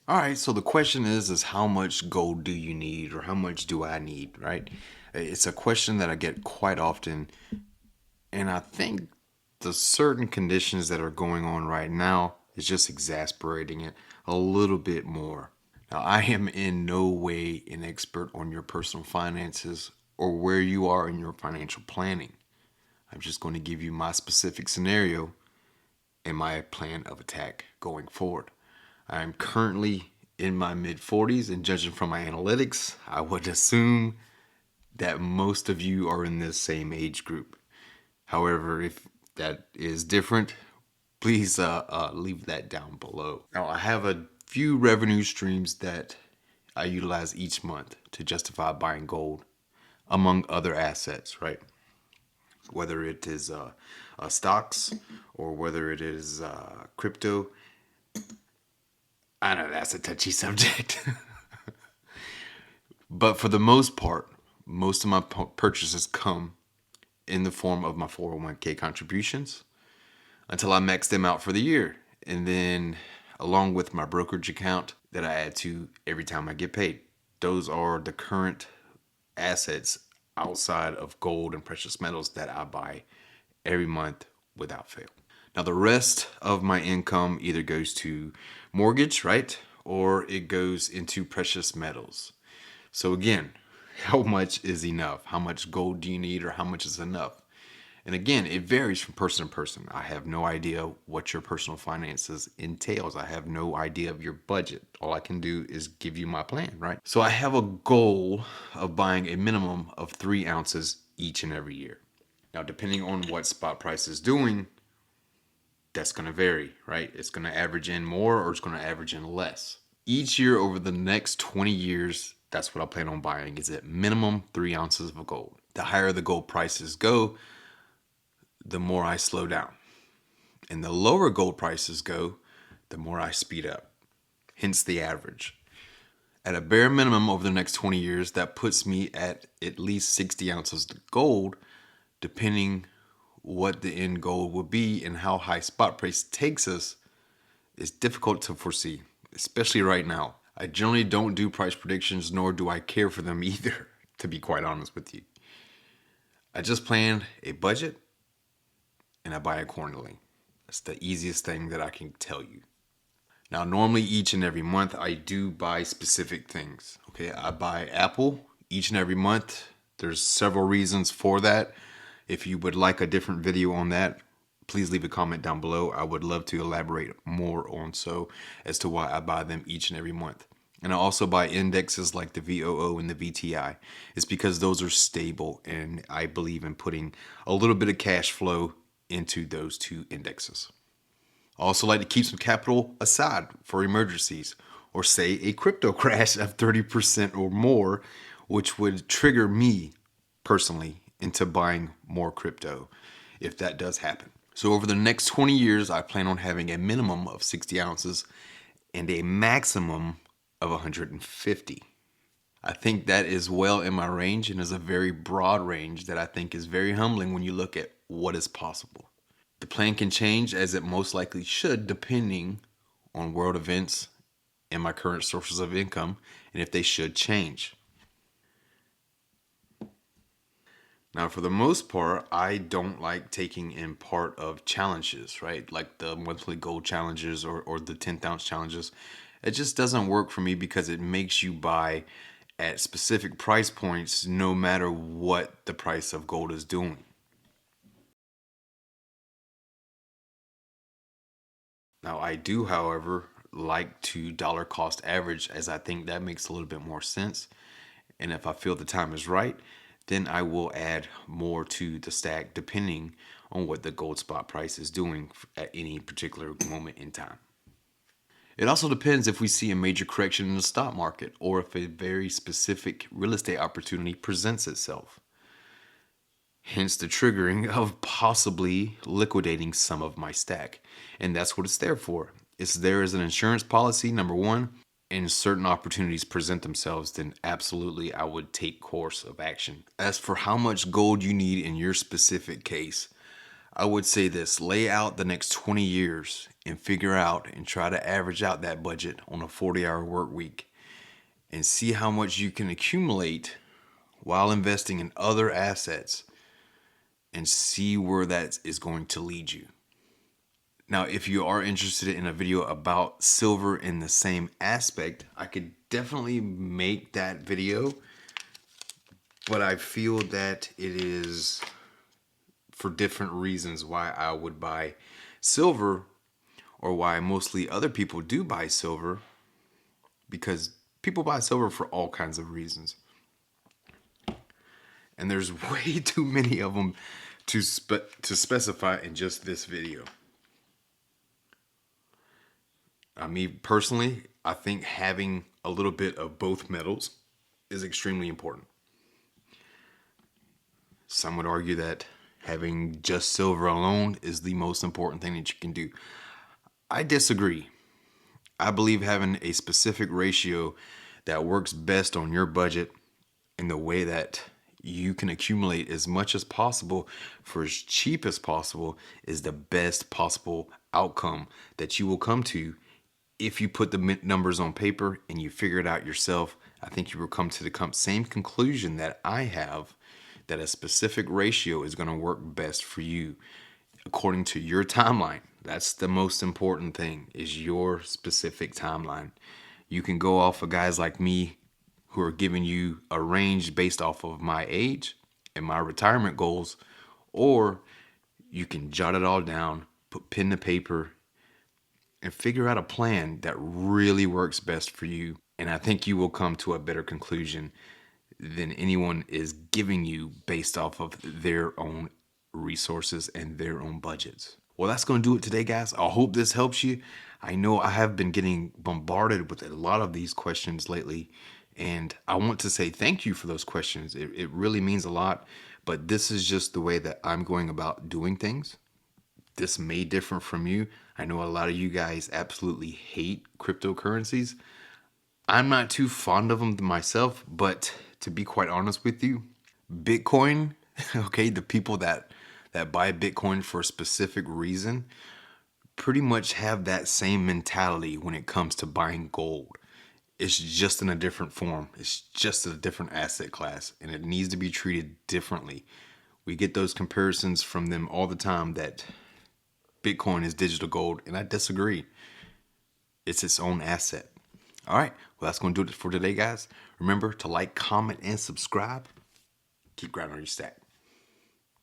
All right, so the question is how much gold do you need or how much do I need, right? It's a question that I get quite often, and I think the certain conditions that are going on right now is just exasperating it a little bit more. Now, I am in no way an expert on your personal finances or where you are in your financial planning. I'm just going to give you my specific scenario and my plan of attack going forward. I'm currently in my mid 40s, and judging from my analytics, I would assume that most of you are in this same age group. However, if that is different, please leave that down below. Now, I have a few revenue streams that I utilize each month to justify buying gold, among other assets, right? Whether it is stocks or whether it is crypto. I know that's a touchy subject. But for the most part, most of my purchases come in the form of my 401k contributions until I max them out for the year. And then, along with my brokerage account that I add to every time I get paid. Those are the current assets outside of gold and precious metals that I buy every month without fail. Now, the rest of my income either goes to mortgage, right? Or it goes into precious metals. So, again, how much is enough? How much gold do you need, or how much is enough? And again, it varies from person to person. I have no idea what your personal finances entails. I have no idea of your budget. All I can do is give you my plan, right? So I have a goal of buying a minimum of 3 ounces each and every year. Now, depending on what spot price is doing, that's going to vary, right? It's going to average in more or it's going to average in less. Each year over the next 20 years, that's what I plan on buying, is at minimum 3 ounces of gold. The higher the gold prices go, the more I slow down. And the lower gold prices go, the more I speed up. Hence the average. At a bare minimum over the next 20 years, that puts me at least 60 ounces of gold, depending what the end goal will be and how high spot price takes us is difficult to foresee, especially right now. I generally don't do price predictions, nor do I care for them either, to be quite honest with you. I just plan a budget and I buy accordingly. That's the easiest thing that I can tell you. Now, normally each and every month, I do buy specific things. Okay, I buy Apple each and every month. There's several reasons for that. If you would like a different video on that, please leave a comment down below. I would love to elaborate more on so as to why I buy them each and every month. And I also buy indexes like the VOO and the VTI. It's because those are stable, and I believe in putting a little bit of cash flow into those two indexes. I also like to keep some capital aside for emergencies, or say a crypto crash of 30% or more, which would trigger me personally into buying more crypto if that does happen. So over the next 20 years, I plan on having a minimum of 60 ounces and a maximum of 150. I think that is well in my range and is a very broad range that I think is very humbling when you look at what is possible. The plan can change, as it most likely should, depending on world events and my current sources of income, and if they should change. Now, for the most part, I don't like taking in part of challenges, right? Like the monthly gold challenges or the 10th ounce challenges. It just doesn't work for me because it makes you buy at specific price points no matter what the price of gold is doing. Now, I do, however, like to dollar cost average, as I think that makes a little bit more sense. And if I feel the time is right, then I will add more to the stack depending on what the gold spot price is doing at any particular moment in time. It also depends if we see a major correction in the stock market or if a very specific real estate opportunity presents itself. Hence the triggering of possibly liquidating some of my stack. And that's what it's there for. It's there as an insurance policy, number one, and certain opportunities present themselves, then absolutely I would take course of action. As for how much gold you need in your specific case, I would say this: lay out the next 20 years and figure out and try to average out that budget on a 40-hour work week and see how much you can accumulate while investing in other assets and see where that is going to lead you. Now, if you are interested in a video about silver in the same aspect, I could definitely make that video, but I feel that it is for different reasons why I would buy silver or why mostly other people do buy silver, because people buy silver for all kinds of reasons. And there's way too many of them to specify in just this video. Me personally, I think having a little bit of both metals is extremely important. Some would argue that having just silver alone is the most important thing that you can do. I disagree. I believe having a specific ratio that works best on your budget in the way that you can accumulate as much as possible for as cheap as possible is the best possible outcome that you will come to if you put the numbers on paper and you figure it out yourself. I think you will come to the same conclusion that I have, that a specific ratio is going to work best for you according to your timeline. That's the most important thing, is your specific timeline. You can go off of guys like me who are giving you a range based off of my age and my retirement goals, or you can jot it all down, put pen to paper, and figure out a plan that really works best for you. And I think you will come to a better conclusion than anyone is giving you based off of their own resources and their own budgets. Well, that's going to do it today, guys. I hope this helps you. I know I have been getting bombarded with a lot of these questions lately, and I want to say thank you for those questions. It really means a lot, but this is just the way that I'm going about doing things. This may differ from you. I know a lot of you guys absolutely hate cryptocurrencies. I'm not too fond of them myself, but to be quite honest with you, Bitcoin, okay, the people that buy Bitcoin for a specific reason pretty much have that same mentality when it comes to buying gold. It's just in a different form. It's just a different asset class, and it needs to be treated differently. We get those comparisons from them all the time that Bitcoin is digital gold, and I disagree. It's its own asset. All right, well, that's going to do it for today, guys. Remember to like, comment, and subscribe. Keep grinding on your stack.